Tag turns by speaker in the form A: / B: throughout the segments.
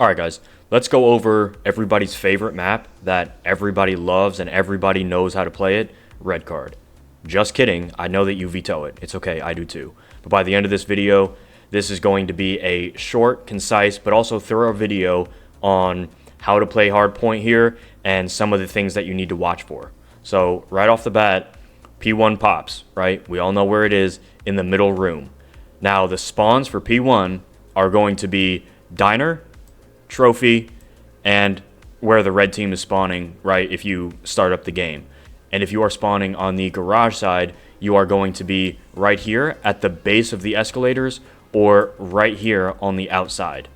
A: Alright guys, let's go over everybody's favorite map that everybody loves and everybody knows how to play it, red card. Just kidding, I know that you veto it. It's okay, I do too. But by the end of this video, this is going to be a short, concise, but also thorough video on how to play hardpoint here and some of the things that you need to watch for. So right off the bat, P1 pops, right? We all know where it is, in the middle room. Now the spawns for P1 are going to be diner, trophy, and where the red team is spawning, right, if you start up the game. And if you are spawning on the garage side, you are going to be right here at the base of the escalators or right here on the outside.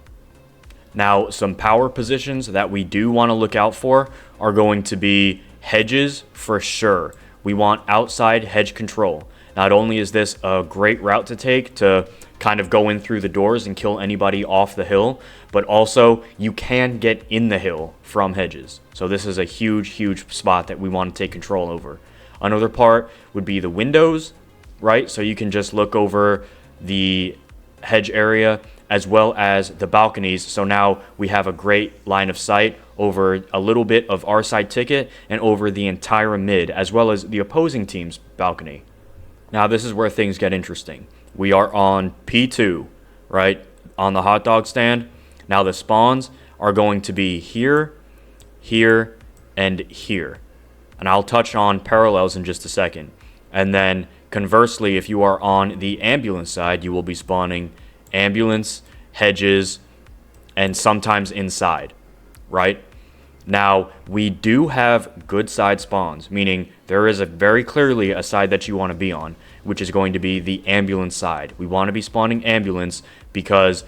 A: Now, some power positions that we do want to look out for are going to be hedges for sure. We want outside hedge control. Not only is this a great route to take to kind of go in through the doors and kill anybody off the hill, but also you can get in the hill from hedges. So this is a huge spot that we want to take control over. Another part would be the windows, right? So you can just look over the hedge area as well as the balconies. So now we have a great line of sight over a little bit of our side ticket and over the entire mid as well as the opposing team's balcony. Now this is where things get interesting. We are on P2, right, on the hot dog stand. Now the spawns are going to be here, here, and here. And I'll touch on parallels in just a second. And then conversely, if you are on the ambulance side, you will be spawning ambulance, hedges, and sometimes inside, right? Now, we do have good side spawns, meaning there is very clearly a side that you want to be on, which is going to be the ambulance side. We want to be spawning ambulance because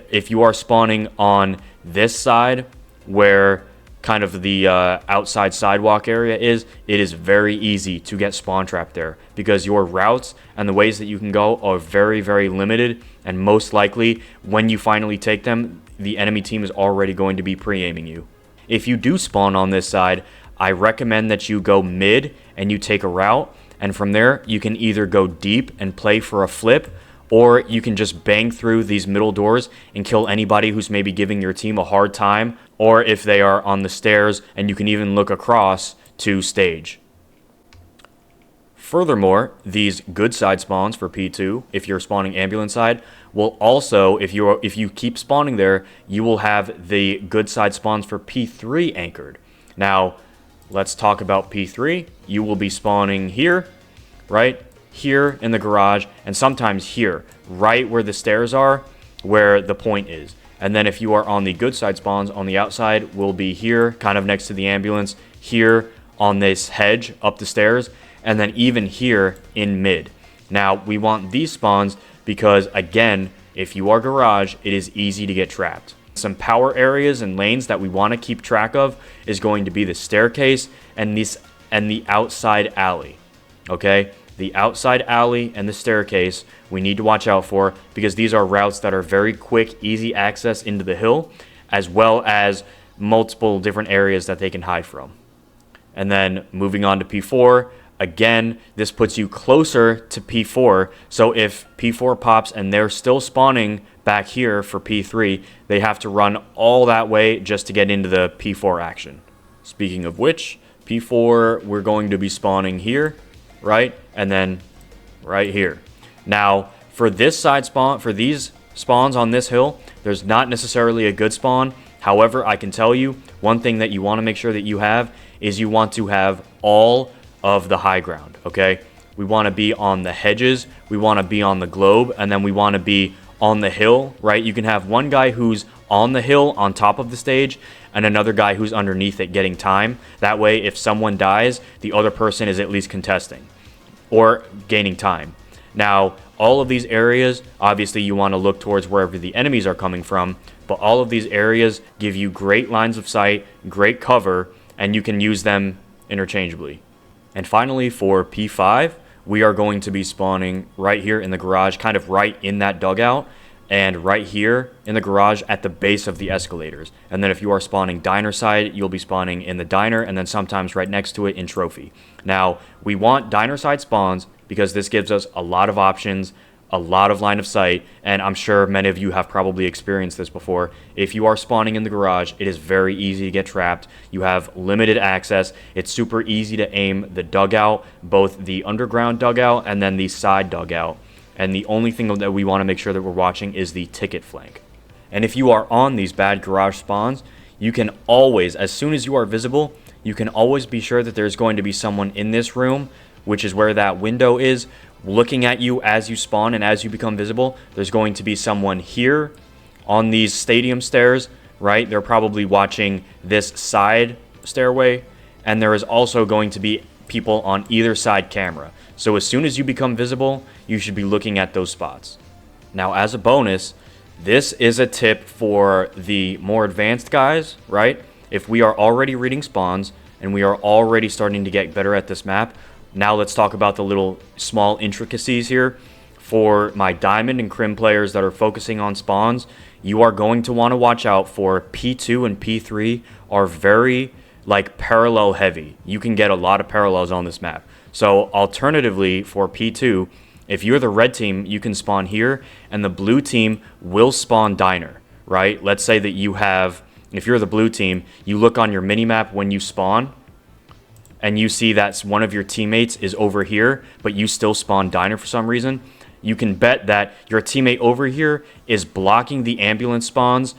A: if you are spawning on this side where kind of the outside sidewalk area is, it is very easy to get spawn trapped there because your routes and the ways that you can go are very limited, and most likely when you finally take them, the enemy team is already going to be pre-aiming you. If you do spawn on this side, I recommend that you go mid and you take a route, and from there you can either go deep and play for a flip, or you can just bang through these middle doors and kill anybody who's maybe giving your team a hard time, or if they are on the stairs, and you can even look across to stage. Furthermore, these good side spawns for P2, if you're spawning ambulance side, will also, if you keep spawning there, you will have the good side spawns for P3 anchored. Now, let's talk about P3. You will be spawning here, right? Here in the garage, and sometimes here, right where the stairs are, where the point is. And then if you are on the good side spawns, on the outside will be here, kind of next to the ambulance, here on this hedge up the stairs, and then even here in mid. Now, we want these spawns because, again, if you are garage, it is easy to get trapped. Some power areas and lanes that we want to keep track of is going to be the staircase and the outside alley, okay? The outside alley and the staircase we need to watch out for because these are routes that are very quick, easy access into the hill, as well as multiple different areas that they can hide from. And then moving on to P4, again, this puts you closer to P4, so if P4 pops and they're still spawning back here for P3, they have to run all that way just to get into the P4 action. Speaking of which, P4, we're going to be spawning here, right? And then right here. Now, for this side spawn, for these spawns on this hill, there's not necessarily a good spawn. However, I can tell you, one thing that you want to make sure that you have is you want to have all of the high ground, okay? We want to be on the hedges, we want to be on the globe, and then we want to be on the hill, right? You can have one guy who's on the hill on top of the stage and another guy who's underneath it getting time. That way, if someone dies, the other person is at least contesting or gaining time. Now, all of these areas, obviously you want to look towards wherever the enemies are coming from, but all of these areas give you great lines of sight, great cover, and you can use them interchangeably. And finally, for P5, we are going to be spawning right here in the garage, kind of right in that dugout, and right here in the garage at the base of the escalators. And then if you are spawning diner side, you'll be spawning in the diner, and then sometimes right next to it in trophy. Now, we want diner side spawns because this gives us a lot of options a lot of line of sight, and I'm sure many of you have probably experienced this before. If you are spawning in the garage, it is very easy to get trapped. You have limited access. It's super easy to aim the dugout, both the underground dugout and then the side dugout. And the only thing that we want to make sure that we're watching is the ticket flank. And if you are on these bad garage spawns, you can always, as soon as you are visible, you can always be sure that there's going to be someone in this room, which is where that window is, looking at you as you spawn and as you become visible. There's going to be someone here on these stadium stairs, right? They're probably watching this side stairway, and there is also going to be people on either side camera. So as soon as you become visible, you should be looking at those spots. Now, as a bonus, this is a tip for the more advanced guys, right? If we are already reading spawns and we are already starting to get better at this map, now let's talk about the little small intricacies here. For my diamond and crim players that are focusing on spawns, you are going to want to watch out for P2 and P3 are very parallel heavy. You can get a lot of parallels on this map. So alternatively for P2, if you're the red team, you can spawn here and the blue team will spawn diner, right? Let's say that if you're the blue team, you look on your minimap when you spawn and you see that one of your teammates is over here, but you still spawn diner for some reason, you can bet that your teammate over here is blocking the ambulance spawns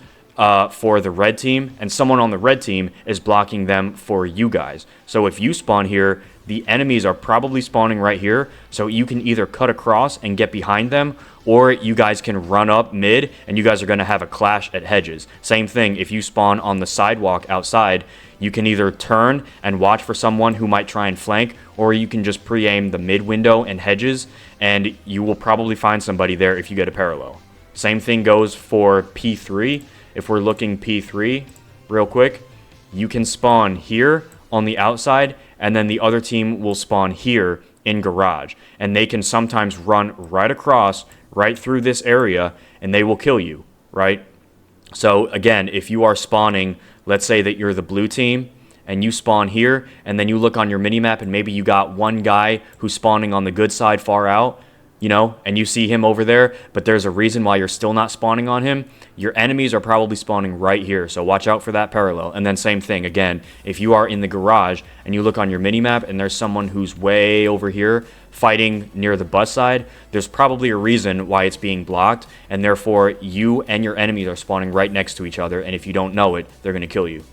A: for the red team, and someone on the red team is blocking them for you guys. So if you spawn here, the enemies are probably spawning right here, so you can either cut across and get behind them, or you guys can run up mid, and you guys are going to have a clash at hedges. Same thing, if you spawn on the sidewalk outside, you can either turn and watch for someone who might try and flank, or you can just pre-aim the mid window and hedges, and you will probably find somebody there if you get a parallel. Same thing goes for P3. If we're looking P3 real quick, you can spawn here on the outside, and then the other team will spawn here in garage, and they can sometimes run right across right through this area and they will kill you, right? So again, if you are spawning, let's say that you're the blue team and you spawn here, and then you look on your minimap and maybe you got one guy who's spawning on the good side far out, and you see him over there, but there's a reason why you're still not spawning on him. Your enemies are probably spawning right here, so watch out for that parallel. And then same thing, again, if you are in the garage and you look on your minimap and there's someone who's way over here fighting near the bus side, there's probably a reason why it's being blocked, and therefore you and your enemies are spawning right next to each other, and if you don't know it, they're going to kill you.